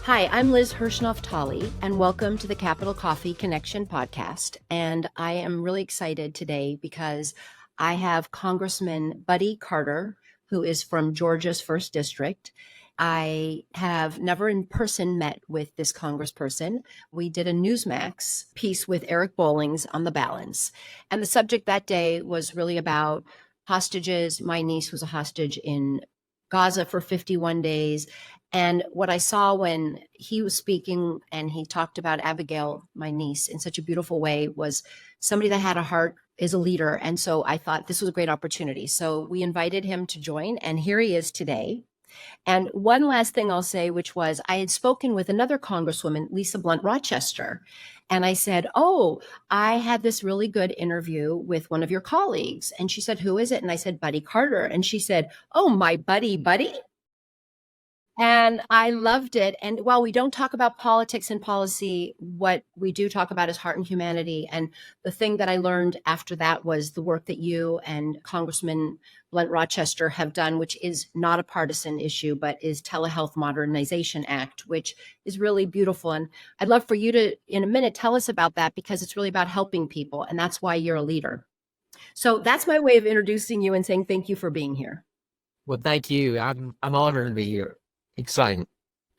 Hi, I'm Liz Hirschnoff-Talley, and welcome to the Capital Coffee Connection podcast. And I am really excited today because I have Congressman Buddy Carter, who is from Georgia's 1st District. I have never in person met with this congressperson. We did a Newsmax piece with Eric Bollings on the balance. And the subject that day was really about hostages. My niece was a hostage in Gaza for 51 days. And what I saw when he was speaking and he talked about Abigail, my niece, in such a beautiful way was somebody that had a heart, is a leader. And so I thought this was a great opportunity. So we invited him to join, and here he is today. And one last thing I'll say, which was I had spoken with another Congresswoman, Lisa Blunt Rochester, and I said, oh, I had this really good interview with one of your colleagues. And she said, who is it? And I said, Buddy Carter. And she said, oh, my buddy. And I loved it. And while we don't talk about politics and policy, what we do talk about is heart and humanity. And the thing that I learned after that was the work that you and Congressman Blunt Rochester have done, which is not a partisan issue, but is Telehealth Modernization Act, which is really beautiful. And I'd love for you to, in a minute, tell us about that, because it's really about helping people. And that's why you're a leader. So that's my way of introducing you and saying thank you for being here. Well, thank you. I'm honored to be here. Exciting.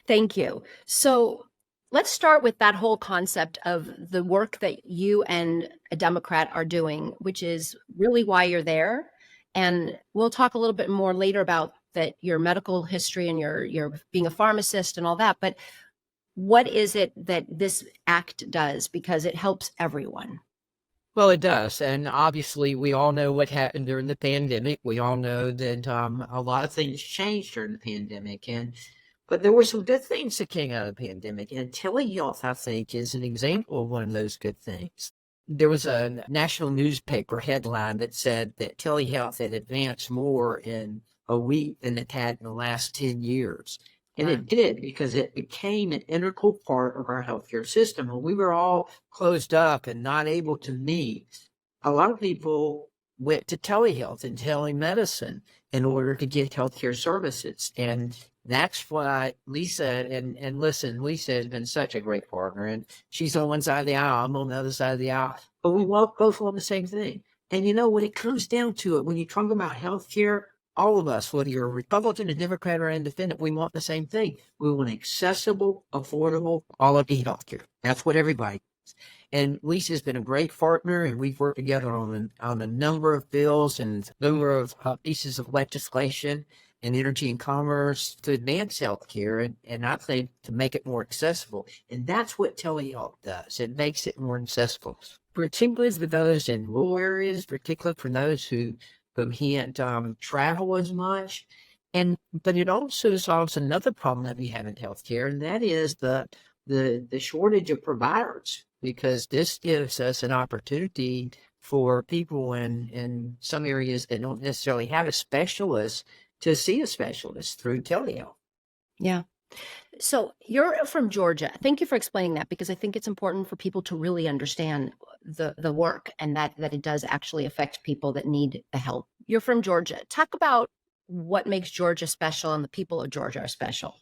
Thank you. So let's start with that whole concept of the work that you and a Democrat are doing, which is really why you're there. And we'll talk a little bit more later about that, your medical history and your being a pharmacist and all that. But what is it that this act does? Because it helps everyone. Well, it does. And obviously, we all know what happened during the pandemic. We all know that a lot of things changed during the pandemic. But there were some good things that came out of the pandemic. And telehealth, I think, is an example of one of those good things. There was a national newspaper headline that said that telehealth had advanced more in a week than it had in the last 10 years. And it did, because it became an integral part of our healthcare system. When we were all closed up and not able to meet, a lot of people went to telehealth and telemedicine in order to get healthcare services. And that's why Lisa, and listen, Lisa has been such a great partner. And she's on one side of the aisle, I'm on the other side of the aisle. But we both want the same thing. And when it comes down to it, when you talk about healthcare, all of us, whether you're a Republican, a Democrat, or independent, we want the same thing. We want accessible, affordable, quality healthcare. That's what everybody wants. And Lisa's been a great partner, and we've worked together on a number of bills and a number of pieces of legislation in energy and commerce to advance healthcare, and I think to make it more accessible. And that's what telehealth does. It makes it more accessible, particularly for those in rural areas, particularly for those who can't travel as much. But it also solves another problem that we have in healthcare, and that is the shortage of providers, because this gives us an opportunity for people in some areas that don't necessarily have a specialist to see a specialist through telehealth. Yeah. So you're from Georgia. Thank you for explaining that, because I think it's important for people to really understand the work, and that it does actually affect people that need the help. You're from Georgia. Talk about what makes Georgia special and the people of Georgia are special.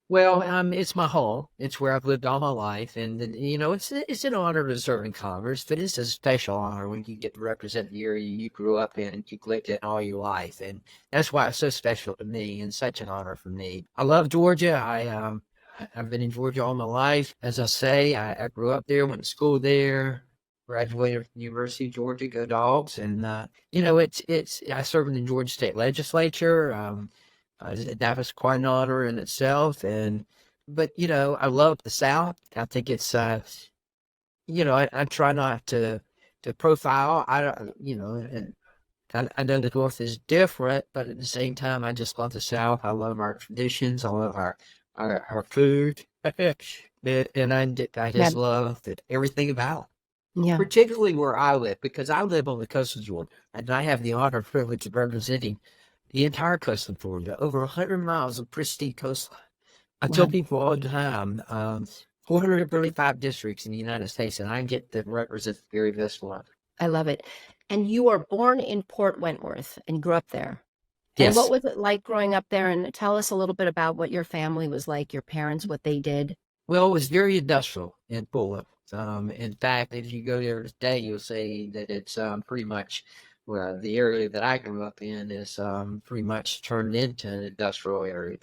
Well, it's my home. It's where I've lived all my life, and it's an honor to serve in Congress, but it's a special honor when you get to represent the area you grew up in and you've lived in all your life, and that's why it's so special to me and such an honor for me. I love Georgia. I've been in Georgia all my life. As I say, I grew up there, went to school there, graduated from the University of Georgia. Go Dogs! And I served in the Georgia State Legislature. That was quite an honor in itself. But I love the South. I think it's, I try not to profile. I know the North is different, but at the same time, I just love the South. I love our traditions. I love our food. And I just love everything about it. Yeah. Particularly where I live, because I live on the coast of Georgia, and I have the honor and privilege of representing the entire coast of Georgia, over 100 miles of pristine coastline. I tell people all the time, 435 districts in the United States, and I get to represent the very best one. I love it. And you were born in Port Wentworth and grew up there. And what Yes. was it like growing up there? And tell us a little bit about what your family was like, your parents, what they did. Well, it was very industrial in Pula. In fact, if you go there today, you'll see that it's pretty much, well, the area that I grew up in is pretty much turned into an industrial area.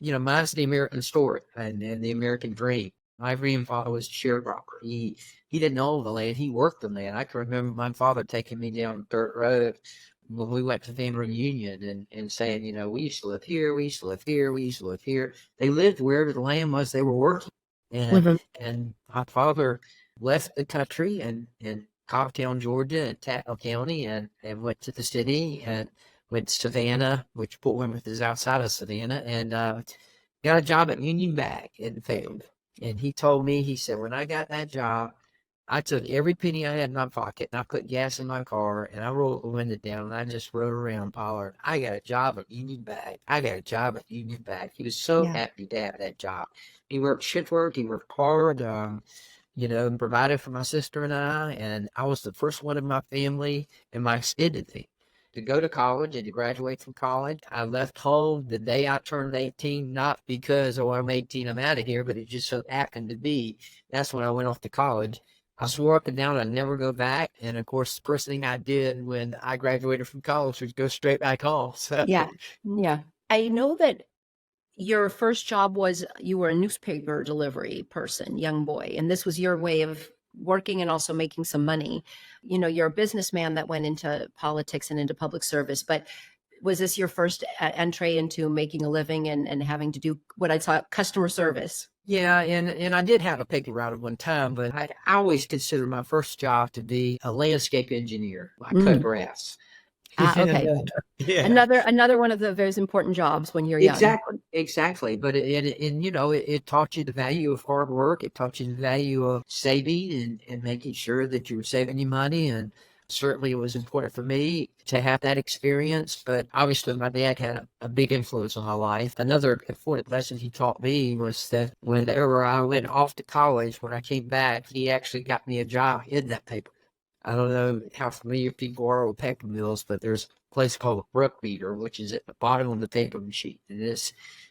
You know, mine's the American story and the American dream. My grandfather was a sharecropper. He didn't own the land; he worked the land. I can remember my father taking me down dirt road when we went to family reunion and saying, you know, we used to live here, we used to live here, we used to live here. They lived wherever the land was they were working. And Mhm. and my father left the country and Cobbtown, Georgia, and Tattnall County, and went to the city and went to Savannah, which Fort Plymouth is outside of Savannah, and got a job at Union Bank and failed. And he told me, he said, when I got that job, I took every penny I had in my pocket and I put gas in my car and I rolled the window down and I just rode around hollering, I got a job at Union Bank. I got a job at Union Bank. He was so Yeah. happy to have that job. He worked shift work, he worked hard, you know, and provided for my sister and I was the first one in my family and my extended family to go to college and to graduate from college. I left home the day I turned 18, not because, oh, I'm 18, I'm out of here, but it just so happened to be that's when I went off to college. I swore up and down I'd never go back. And of course, the first thing I did when I graduated from college was go straight back home. So, Yeah. Yeah. I know that your first job was you were a newspaper delivery person, young boy, and this was your way of working and also making some money. You know, you're a businessman that went into politics and into public service, but was this your first entree into making a living and having to do what I saw customer service? yeah, and I did have a paper route at one time, but I always considered my first job to be a landscape engineer. I cut Mm. grass. Ah, And, okay. yeah. Another one of the very important jobs when you're young. Exactly, exactly. But and you know, it taught you the value of hard work. It taught you the value of saving and making sure that you were saving your money. And certainly, it was important for me to have that experience. But obviously, my dad had a big influence on my life. Another important lesson he taught me was that whenever I went off to college, when I came back, he actually got me a job in that paper. I don't know how familiar people are with paper mills, but there's a place called a brook beater, which is at the bottom of the paper machine. And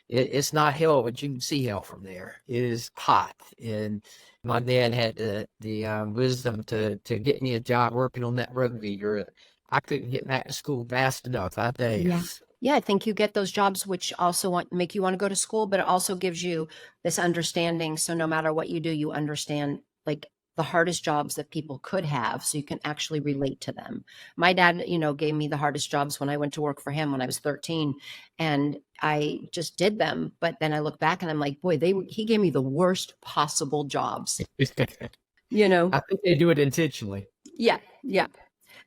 it's not hell, but you can see hell from there. It is hot. And my dad had the wisdom to get me a job working on that brook beater. I couldn't get back to school fast enough, I tell you. Yeah. Yeah, I think you get those jobs which also make you want to go to school, but it also gives you this understanding. So no matter what you do, you understand like the hardest jobs that people could have, so you can actually relate to them. My dad, gave me the hardest jobs when I went to work for him when I was 13, and I just did them. But then I look back and I'm like, boy, he gave me the worst possible jobs, you know? I think they do it intentionally. Yeah, yeah.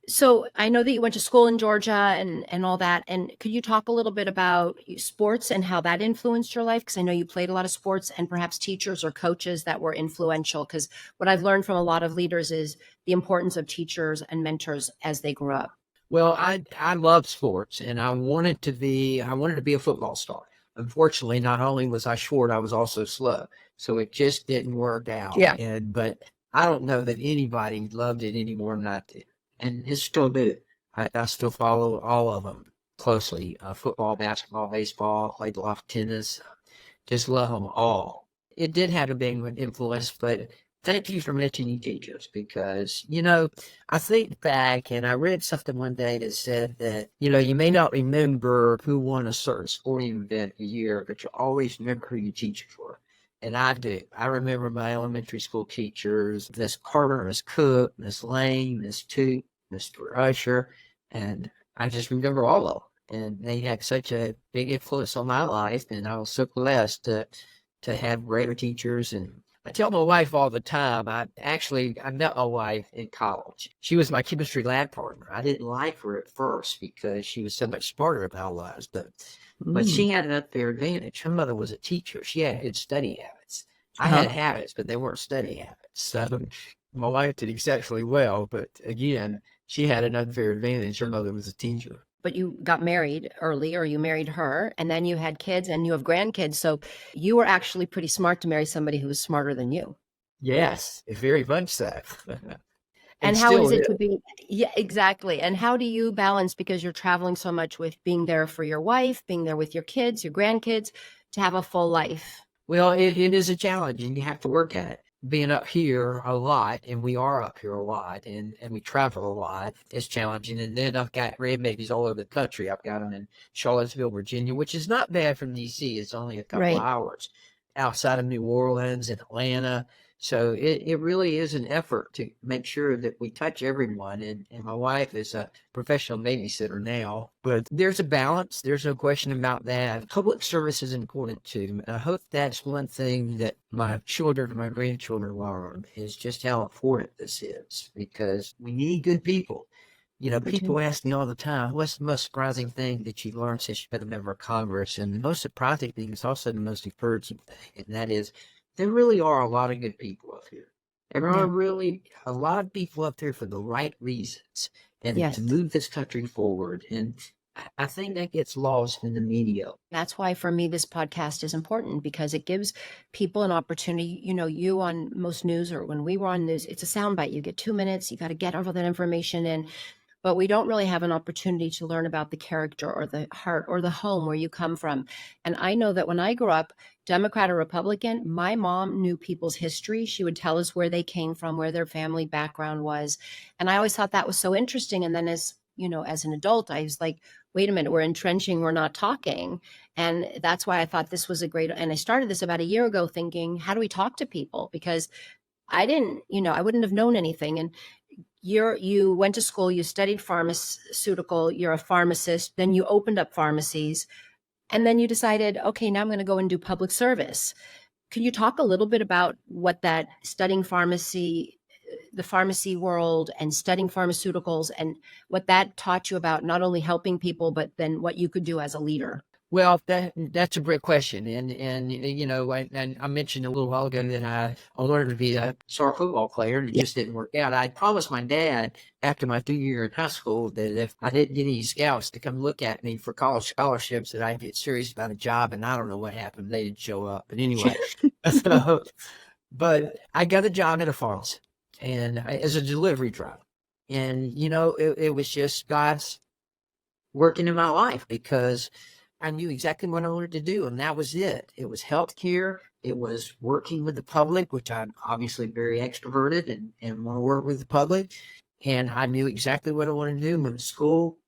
So I know that you went to school in Georgia and all that. And could you talk a little bit about sports and how that influenced your life? Because I know you played a lot of sports and perhaps teachers or coaches that were influential. Because what I've learned from a lot of leaders is the importance of teachers and mentors as they grow up. Well, I love sports and I wanted to be a football star. Unfortunately, not only was I short, I was also slow. So it just didn't work out. Yeah. But I don't know that anybody loved it any more than I did. And it still do. I still follow all of them closely. Football, basketball, baseball, played a lot of tennis. Just love them all. It did have a big influence, but thank you for mentioning teachers because, you know, I think back and I read something one day that said that, you know, you may not remember who won a certain sporting event a year, but you always remember who your teachers were. And I do. I remember my elementary school teachers, Miss Carter, Miss Cook, Miss Lane, Miss Toot, Mr. Usher, and I just remember all of them. And they had such a big influence on my life, and I was so blessed to have greater teachers. And I tell my wife all the time, I met my wife in college. She was my chemistry lab partner. I didn't like her at first because she was so much smarter than I was, but she had an unfair advantage. Her mother was a teacher. She had good study habits. I Uh-huh. had habits, but they weren't study habits. So my wife did exceptionally well, but again, she had an unfair advantage. Her mother was a teacher. But you got married early, or you married her, and then you had kids and you have grandkids. So you were actually pretty smart to marry somebody who was smarter than you. Yes, very much so. It And how still is it is. to be, yeah, exactly. And how do you balance, because you're traveling so much, with being there for your wife, being there with your kids, your grandkids, to have a full life? Well, it is a challenge, and you have to work at it. Being up here a lot, and we are up here a lot, and we travel a lot, is challenging. And then I've got grandbabies all over the country. I've got them in Charlottesville, Virginia, which is not bad from DC. It's only a couple Right. hours outside of New Orleans and Atlanta. So it really is an effort to make sure that we touch everyone. And my wife is a professional babysitter now, but there's a balance. There's no question about that. Public service is important too. I hope that's one thing that my children, my grandchildren learn, is just how important this is, because we need good people. You know, We do. people ask me all the time, what's the most surprising thing that you've learned since you've been a member of Congress? And the most surprising thing is also the most encouraging thing, and that is there really are a lot of good people up here. There are Yeah. really a lot of people up here for the right reasons and to Yes. move this country forward. And I think that gets lost in the media. That's why for me this podcast is important, because it gives people an opportunity. You on most news, or when we were on news, it's a soundbite. You get 2 minutes, you got to get all that information in, but we don't really have an opportunity to learn about the character or the heart or the home where you come from. And I know that when I grew up, Democrat or Republican, my mom knew people's history. She would tell us where they came from, where their family background was. And I always thought that was so interesting. And then as an adult, I was like, wait a minute, we're entrenching, we're not talking. And that's why I thought this was a great, and I started this about a year ago thinking, how do we talk to people? Because I wouldn't have known anything. And you went to school, you studied pharmaceutical, you're a pharmacist, then you opened up pharmacies, and then you decided, okay, now I'm going to go and do public service. Can you talk a little bit about what that studying pharmacy, the pharmacy world, and studying pharmaceuticals, and what that taught you about not only helping people, but then what you could do as a leader? Well, that's a great question, and you know, and I mentioned a little while ago that I learned to be a star football player, and it Yeah. just didn't work out. I promised my dad after my 2 year in high school that if I didn't get any scouts to come look at me for college scholarships, that I'd get serious about a job. And I don't know what happened; they didn't show up. But anyway, so, but I got a job at a pharmacy, and as a delivery driver, and it was just God's working in my life, because I knew exactly what I wanted to do, and that was it. It was healthcare. It was working with the public, which I'm obviously very extroverted and want to work with the public. And I knew exactly what I wanted to do. Went to school,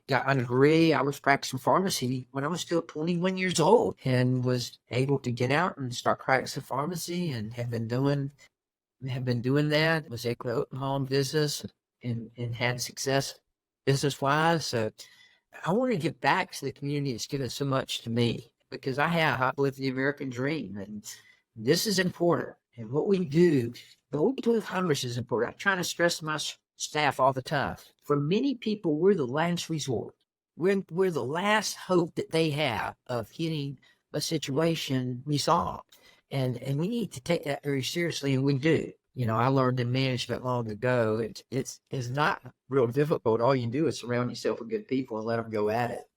got my degree. I was practicing pharmacy when I was still 21 years old, and was able to get out and start practicing pharmacy, and have been doing that. Was able to open my own business and had success business wise. So I want to give back to the community that's given so much to me, because I've lived the American dream, and this is important. And what we do with Congress is important. I'm trying to stress to my staff all the time. For many people, we're the last resort. We're the last hope that they have of getting a situation resolved. And we need to take that very seriously, and we do. I learned in management long ago. It's not real difficult. All you do is surround yourself with good people and let them go at it.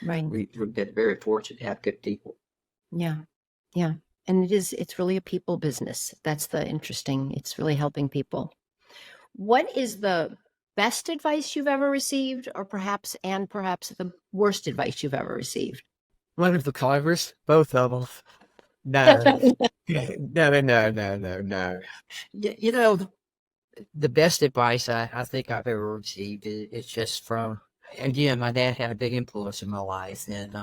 Right. We've been very fortunate to have good people. Yeah. Yeah. And it's really a people business. That's the interesting, it's really helping people. What is the best advice you've ever received, or perhaps the worst advice you've ever received? One of the Congress, both of them. No, no, no, no, no, no. The best advice I think I've ever received is just from, again, my dad had a big influence in my life. And,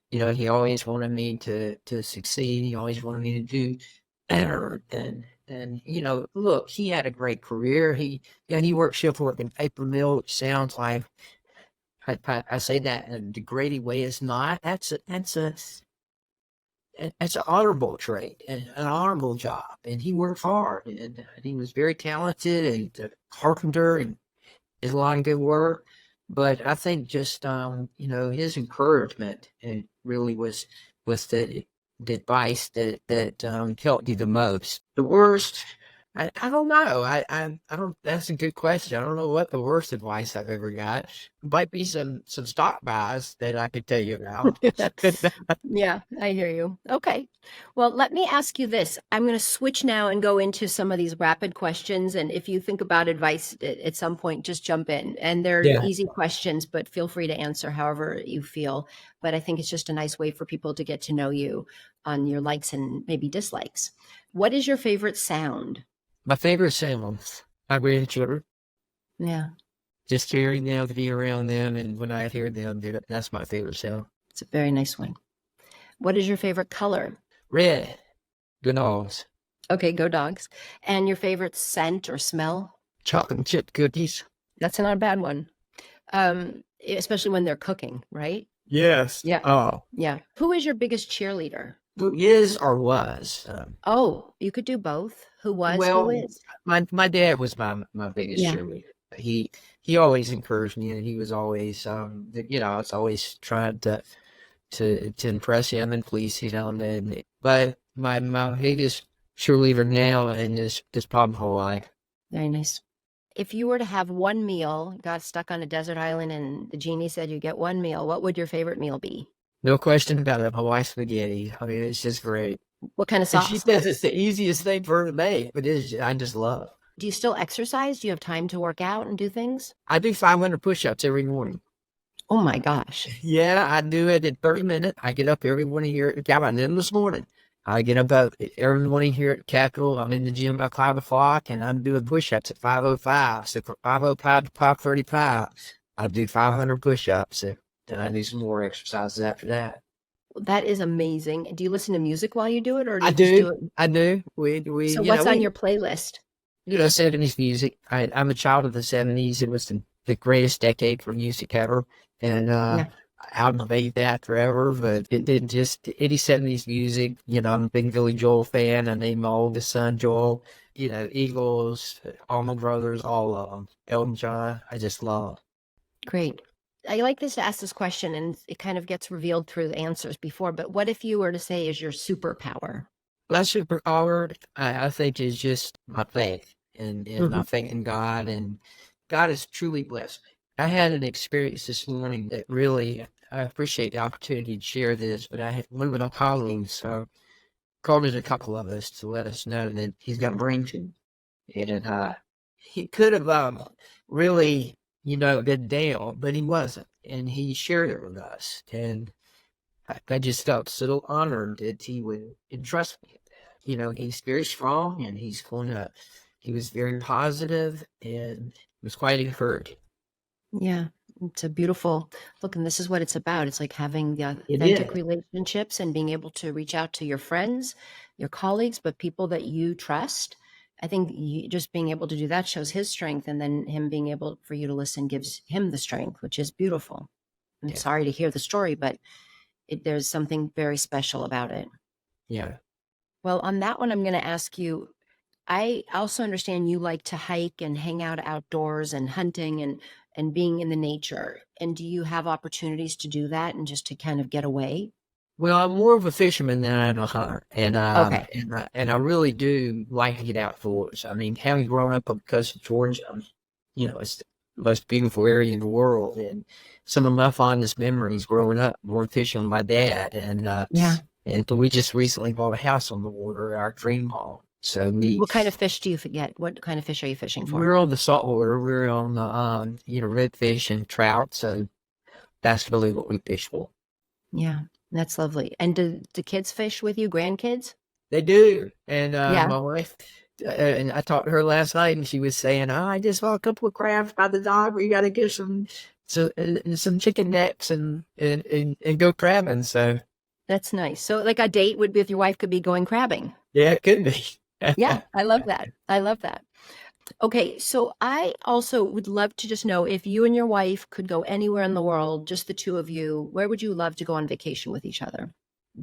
he always wanted me to succeed. He always wanted me to do better. And look, he had a great career. He worked shift work in paper mill, which sounds like, I say that in a degrading way. It's not. That's an honorable trade and an honorable job. And he worked hard, and he was very talented, and a carpenter, and did a lot of good work. But I think just, his encouragement, and really was the advice that helped you the most. The worst, I don't know. I don't. That's a good question. I don't know what the worst advice I've ever got. Might be some stock buys that I could tell you about. Yeah, I hear you. Okay. Well, let me ask you this. I'm going to switch now and go into some of these rapid questions. And if you think about advice at some point, just jump in. And they're Yeah. easy questions, but feel free to answer however you feel. But I think it's just a nice way for people to get to know you on your likes and maybe dislikes. What is your favorite sound? My favorite sounds. My grandchildren. Yeah, Just hearing them, to be around them, and when I hear them, that's my favorite sound. it's a very nice one. What is your favorite color? Red. Ganache. Okay, go dogs. And your favorite scent or smell? Chocolate chip cookies. That's not a bad one. Especially when they're cooking, right? Yes. Yeah. Oh. Yeah. Who is your biggest cheerleader? Who is or was? Oh, you could do both. Who was, who Well, is? my dad was my biggest Yeah. cheerleader. He always encouraged me, and he was always I was always trying to impress him and please him. And but my biggest cheerleader now and is probably Hawaii. Very nice. If you were to have one meal, got stuck on a desert island and the genie said you get one meal, what would your favorite meal be? No question about it. Hawaii spaghetti. I mean, it's just great. What kind of And she sauce? says it's the easiest thing for her to make, but I just love. Do you still exercise? Do you have time to work out and do things? I do 500 push-ups every morning. Oh my gosh. Yeah, I do it in 30 minutes. I get up every morning here at Capitol. I did this morning. I get up every morning here at Capitol. I'm in the gym about 5 o'clock, and I'm doing push-ups at 5:05. So from 5:05 to 5:35, I do 500 push-ups. And then I do some more exercises after that. That is amazing. Do you listen to music while you do it, or do I you just do do. it? I do. So what's on your playlist? 70s music. I'm a child of the 70s. It was the greatest decade for music ever. And Yeah. I'll debate that forever, but it didn't just any 70s music. I'm a big Billy Joel fan. I named my oldest son Joel. Eagles, Allman Brothers, all of them. Elton John, I just love. Great. I like this to ask this question, and it kind of gets revealed through the answers before. But what if you were to say is your superpower? My superpower, I think, is just my faith and my faith in God. And God has truly blessed me. I had an experience this morning that really, I appreciate the opportunity to share this, but I had one of my colleagues called in a couple of us to let us know that he's got brain tumor. And he could have really, been down, but he wasn't. And he shared it with us. And I just felt so honored that he would entrust me. He's very strong and he was very positive and was quite encouraged. Yeah, it's a beautiful look, and this is what it's about. It's like having the It authentic is. relationships and being able to reach out to your friends, your colleagues, but people that you trust. I think just being able to do that shows his strength, and then him being able for you to listen gives him the strength, which is beautiful. I'm Yeah. sorry to hear the story, but there's something very special about it. Yeah. Well, on that one, I'm going to ask you. I also understand you like to hike and hang out outdoors and hunting and being in the nature. And do you have opportunities to do that and just to kind of get away? Well, I'm more of a fisherman than I am a hunter, and Okay. I really do like to get outdoors. I mean, having grown up on the coast of Georgia, it's the most beautiful area in the world, and some of my fondest memories growing up were fishing with my dad, Yeah. and we just recently bought a house on the water, our dream home. So What kind of fish do you get? What kind of fish are you fishing for? we're on the saltwater. We're on the redfish and trout. So that's really what we fish for. Yeah, that's lovely. And do the kids fish with you, grandkids? They do. And Yeah. my wife, and I talked to her last night, and she was saying, "Oh, I just bought a couple of crabs by the dock. We got to get some chicken necks and go crabbing." So That's nice. So like a date would be if your wife could be going crabbing. yeah, it could be. Yeah, I love that. I love that. Okay, so I also would love to just know if you and your wife could go anywhere in the world, just the two of you, where would you love to go on vacation with each other?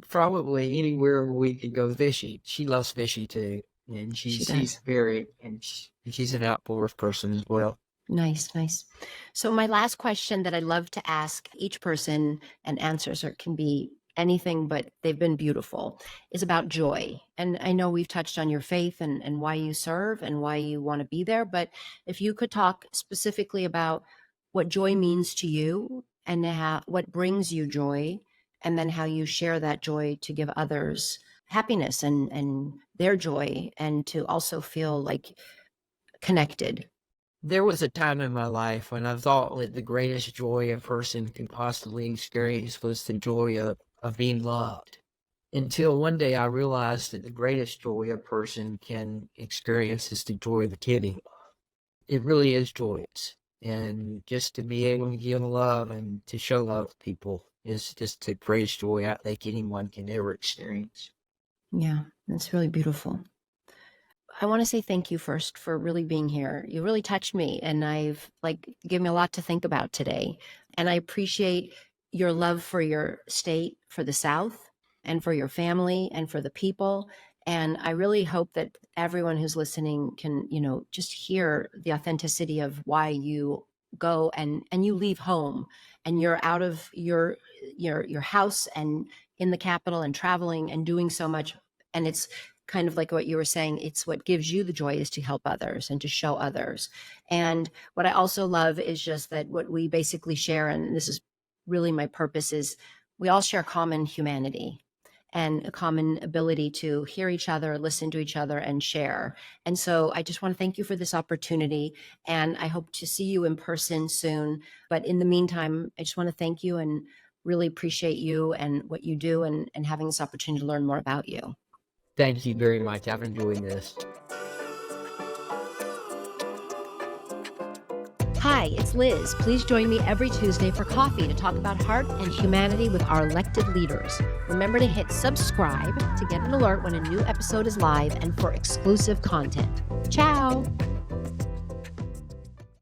Probably anywhere we could go fishing. She loves fishing too, and She she's does. she's an outdoors person as well. Nice, nice. So my last question that I love to ask each person, and answers can be anything but they've been beautiful, is about joy. And I know we've touched on your faith and why you serve and why you want to be there. But if you could talk specifically about what joy means to you and what brings you joy, and then how you share that joy to give others happiness and their joy, and to also feel like connected. There was a time in my life when I thought that the greatest joy a person can possibly experience was the joy of being loved. Until one day I realized that the greatest joy a person can experience is the joy of giving. It really is joyous. And just to be able to give love and to show love to people is just the greatest joy I think anyone can ever experience. Yeah, that's really beautiful. I want to say thank you first for really being here. You really touched me, and I've given me a lot to think about today. And I appreciate your love for your state, for the South, and for your family, and for the people. And I really hope that everyone who's listening can, just hear the authenticity of why you go and you leave home, and you're out of your house and in the Capitol and traveling and doing so much. And it's kind of like what you were saying, it's what gives you the joy is to help others and to show others. And what I also love is just that what we basically share, and this is really my purpose, is we all share common humanity and a common ability to hear each other, listen to each other, and share. And so I just want to thank you for this opportunity, and I hope to see you in person soon. But in the meantime, I just want to thank you and really appreciate you and what you do, and having this opportunity to learn more about you. Thank you very much. I've enjoyed this. Hi, it's Liz. Please join me every Tuesday for coffee to talk about heart and humanity with our elected leaders. Remember to hit subscribe to get an alert when a new episode is live and for exclusive content. Ciao!